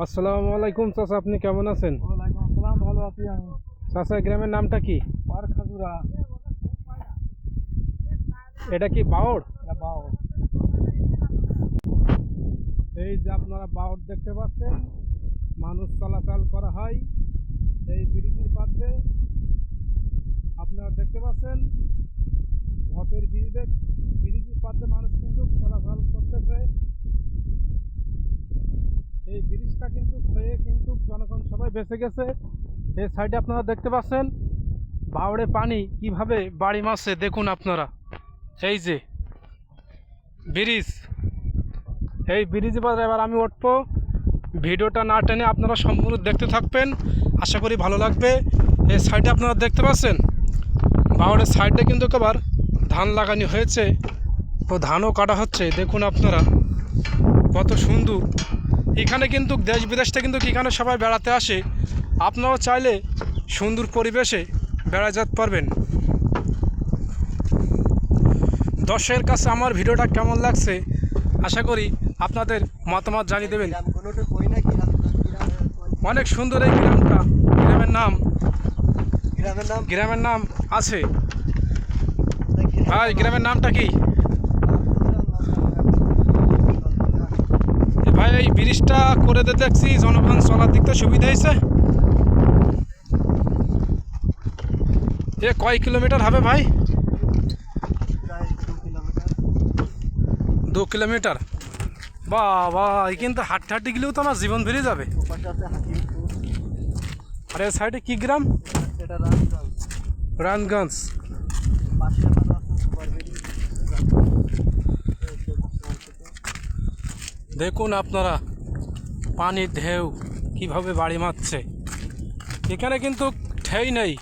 আসসালামু আলাইকুম চাচা, আপনি কেমন আছেন? ওয়ালাইকুম আসসালাম, ভালো আছি আমি। চাচা, গ্রামের নামটা কি? পার খাজুরা। এটা কি বাওড়? এটা বাও। এই যে আপনারা বাওড় দেখতে পাচ্ছেন, মানুষ চলাচল করা হয় এই ব্রিজের পাশে। আপনারা দেখতে পাচ্ছেন ধপের ব্রিজের পাশে মানুষ কিন্তু চলাচল করতেছে। এই ব্রিজটা কিন্তু হয়ে কিন্তু জনগণ সবাই বেঁচে গেছে। এই সাইডে আপনারা দেখতে পাচ্ছেন বাওড়ে পানি কিভাবে বাড়ি মারছে, দেখুন আপনারা। এই যে ব্রিজ, এই ব্রিজে পর এবার আমি উঠবো। ভিডিওটা না টেনে আপনারা সম্পূর্ণ দেখতে থাকবেন, আশা করি ভালো লাগবে। এই সাইডে আপনারা দেখতে পাচ্ছেন বাওড়ের সাইডে কিন্তু আবার ধান লাগানো হয়েছে, তো ধানও কাটা হচ্ছে। দেখুন আপনারা কত সুন্দর। এখানে কিন্তু দেশ বিদেশ থেকে কিন্তু এখানে সবাই বেড়াতে আসে। আপনারাও চাইলে সুন্দর পরিবেশে বেড়া যেতে পারবেন। দর্শকের কাছে আমার ভিডিওটা কেমন লাগছে আশা করি আপনাদের মতামত জানিয়ে দেবেন। অনেক সুন্দর এই গ্রামটা। গ্রামের নাম আছে ভাই, গ্রামের নামটা কি ভাই? এই ব্রিজটা করে দিতে দেখছি জনগণ চলার দিকটা সুবিধা হয়েছে। এ কয় কিলোমিটার হবে ভাই? 2 কিলোমিটার। বাবা, এই কিন্তু হাঁটতে হাঁটতে গেলেও তো আমার জীবন বেরিয়ে যাবে। আর এই সাইডে কি গ্রাম? রানগঞ্জ। দেখুন আপনারা পানির ঢেউ কিভাবে বাড়ি মারছে। এখানে কিন্তু ঠেই নেই।